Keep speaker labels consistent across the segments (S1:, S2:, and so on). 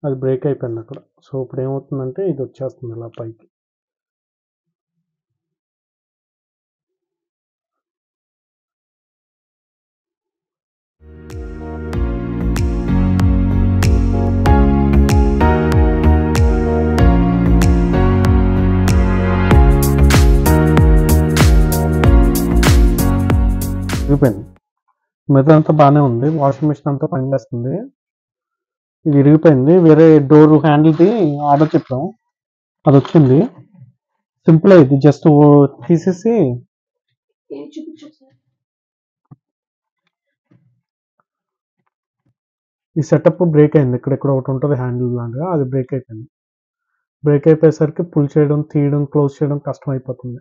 S1: అది బ్రేక్ అయిపోయింది అక్కడ. సో ఇప్పుడు ఏమవుతుందంటే ఇది వచ్చేస్తుంది ఇలా పైకి. విరిగిపోయింది. మిగతా అంతా బాగానే ఉంది. వాషింగ్ మిషన్ అంతా పనిచేస్తుంది. ఇది విరిగిపోయింది. వేరే డోర్ హ్యాండిల్ది ఆర్డర్ చెప్పాం, అది వచ్చింది. సింపుల్ ఇది, జస్ట్ తీసేసి ఈ సెటప్ బ్రేక్ అయింది. ఇక్కడ ఒకటి ఉంటుంది హ్యాండిల్ లాగా, అది బ్రేక్ అయిపోయింది. బ్రేక్ అయిపోయేసరికి పుల్ చేయడం, తీయడం, క్లోజ్ చేయడం కష్టం అయిపోతుంది.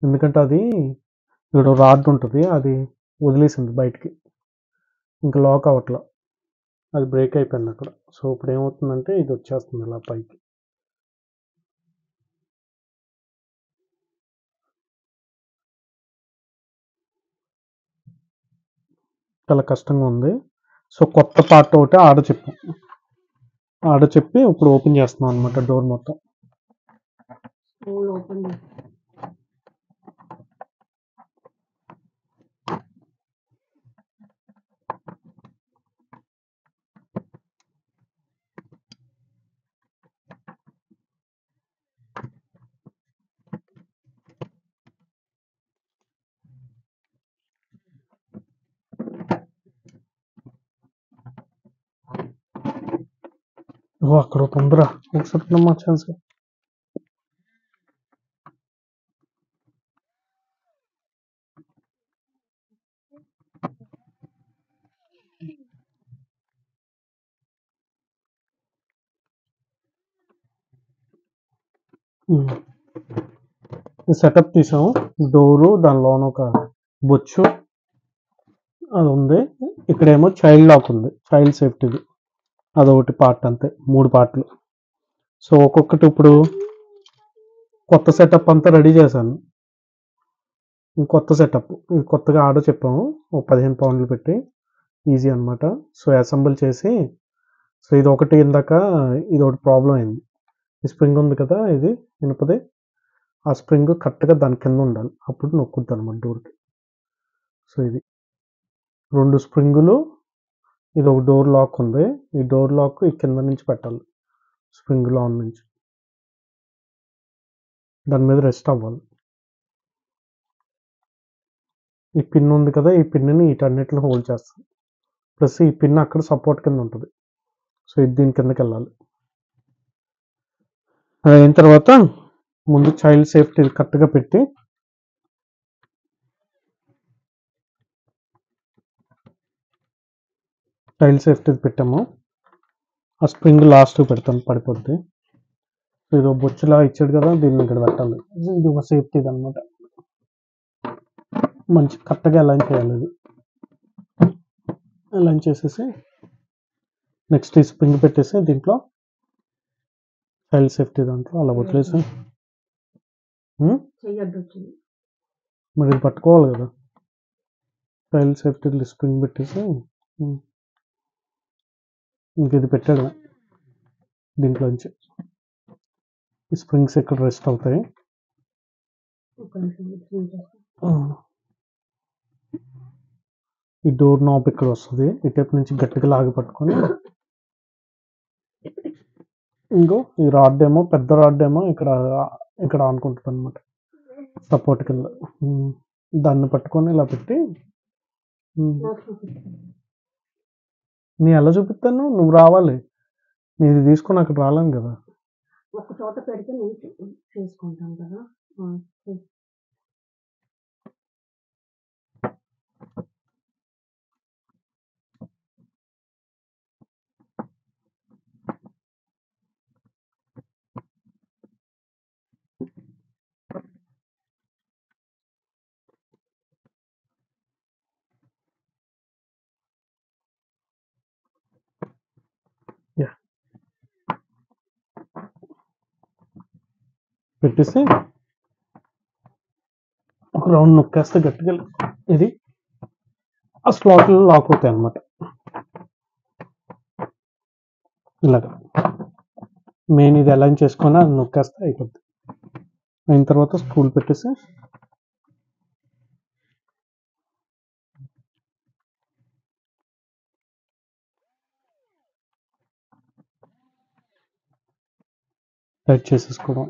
S1: ఎందుకంటే అది ఇక్కడ రాడ్ ఉంటుంది, అది వదిలేసింది బయటికి, ఇంకా లాక్ అవ్వట్లా. అది బ్రేక్ అయిపోయింది అక్కడ. సో ఇప్పుడు ఏమవుతుందంటే ఇది వచ్చేస్తుంది ఇలా పైకి. చాలా కష్టంగా ఉంది. సో కొత్త పార్ట్ ఒకటి ఆర్డర్ చెప్పాం. ఆర్డర్ చెప్పి ఇప్పుడు ఓపెన్ చేస్తున్నాం అనమాట డోర్ మొత్తం. అక్కడ తొందర ఒకసారి మా ఛాన్స్. సెటప్ తీసాం. డోరు, దాని లోన ఒక బొచ్చు అది ఉంది. ఇక్కడేమో చైల్డ్ లాక్ ఉంది, చైల్డ్ సేఫ్టీది. అదొకటి పార్ట్, అంతే 3 పార్ట్లు. సో ఒక్కొక్కటి ఇప్పుడు కొత్త సెటప్ అంతా రెడీ చేశాను. కొత్త సెటప్ ఇది కొత్తగా ఆర్డర్ చెప్పాము, ఒక 15 పౌండ్లు పెట్టి. ఈజీ అనమాట. సో అసెంబుల్ చేసి, సో ఇది ఒకటి ఇందాక ఇది ఒకటి ప్రాబ్లం అయింది. ఈ స్ప్రింగ్ ఉంది కదా, ఇది ఇనుపది, ఆ స్ప్రింగ్ కరెక్ట్గా దాని కింద ఉండాలి, అప్పుడు నొక్కుద్ది అనమాట డోర్కి. సో ఇది 2 స్ప్రింగులు, ఇది ఒక డోర్ లాక్ ఉంది. ఈ డోర్ లాక్ ఈ కింద నుంచి పెట్టాలి, స్ప్రింగ్ లాన్ నుంచి దాని మీద రెస్ట్ అవ్వాలి. ఈ పిన్ ఉంది కదా, ఈ పిన్ని వీటన్నిటిని హోల్డ్ చేస్తాం. ప్లస్ ఈ పిన్ అక్కడ సపోర్ట్ కింద ఉంటుంది. సో ఇది దీని కిందకి వెళ్ళాలి. అది అయిన తర్వాత ముందు చైల్డ్ సేఫ్టీ కరెక్ట్గా పెట్టి, చైల్డ్ సేఫ్టీ పెట్టాము. ఆ స్ప్రింగ్ లాస్ట్ పెడతాం, పడిపోద్ది. ఇది బొచ్చులా ఇచ్చాడు కదా, దీన్ని ఇక్కడ పెట్టాలి. ఇది ఒక సేఫ్టీ అనమాట. మంచి కరెక్ట్గా అలైన్ చేయాలి. ఇది అలైన్ చేసేసి నెక్స్ట్ ఈ స్ప్రింగ్ పెట్టేసి దీంట్లో చైల్డ్ సేఫ్టీ దాంట్లో అలా వదిలేసి, మరి ఇది పట్టుకోవాలి కదా, చైల్డ్ సేఫ్టీ స్ప్రింగ్ పెట్టేసి ఇంక ఇది పెట్టాడు దీంట్లోంచి. ఈ స్ప్రింగ్స్ ఇక్కడ రెస్ట్ అవుతాయి. ఈ డోర్ నాబ్ ఇక్కడ వస్తుంది, ఈ టైప్ నుంచి గట్టిగా లాగి పట్టుకొని, ఇంకో ఈ రాడ్ ఏమో, పెద్ద రాడ్ ఏమో ఇక్కడ ఆనుకుంటుంది అనమాట, సపోర్ట్ కింద. దాన్ని పట్టుకొని ఇలా పెట్టి, నీ ఎలా చూపిస్తాను, నువ్వు రావాలి, నీది తీసుకొని అక్కడ రాలేను కదా. ఒక చోట పెడితే నేను చేసుకుంటాను కదా. పెట్టేసి ఒక రౌండ్ నొక్కేస్తే గట్టిగా ఇది ఆ స్లాట్లో లాక్ అవుతాయి అనమాట. ఇలాగ మెయిన్ ఇది అలైన్ చేసుకొని అది నొక్కేస్తే అయిపోద్ది. అయిన తర్వాత స్క్రూలు పెట్టేసి టైట్ చేసేసుకోవడం.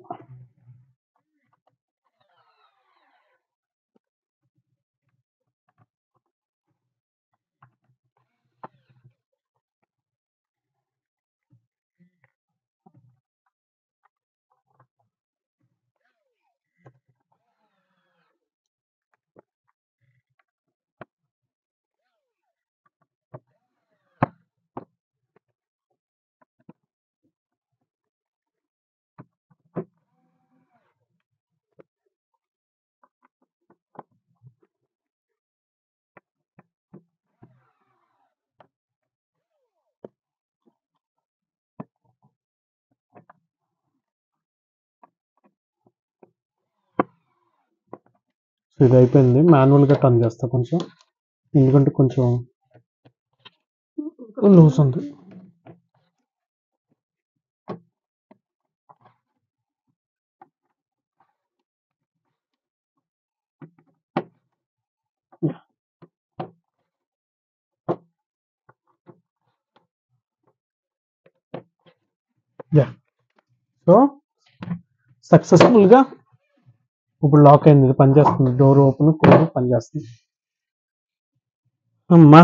S1: సో ఇది అయిపోయింది. మాన్యువల్గా టర్న్ చేస్తా కొంచెం, ఎందుకంటే కొంచెం లూజ్ ఉంది. సో సక్సెస్ఫుల్గా ఇప్పుడు లాక్ అయింది. ఇది పనిచేస్తుంది. డోర్ ఓపెన్ క్లోజ్ పనిచేస్తుంది. అమ్మా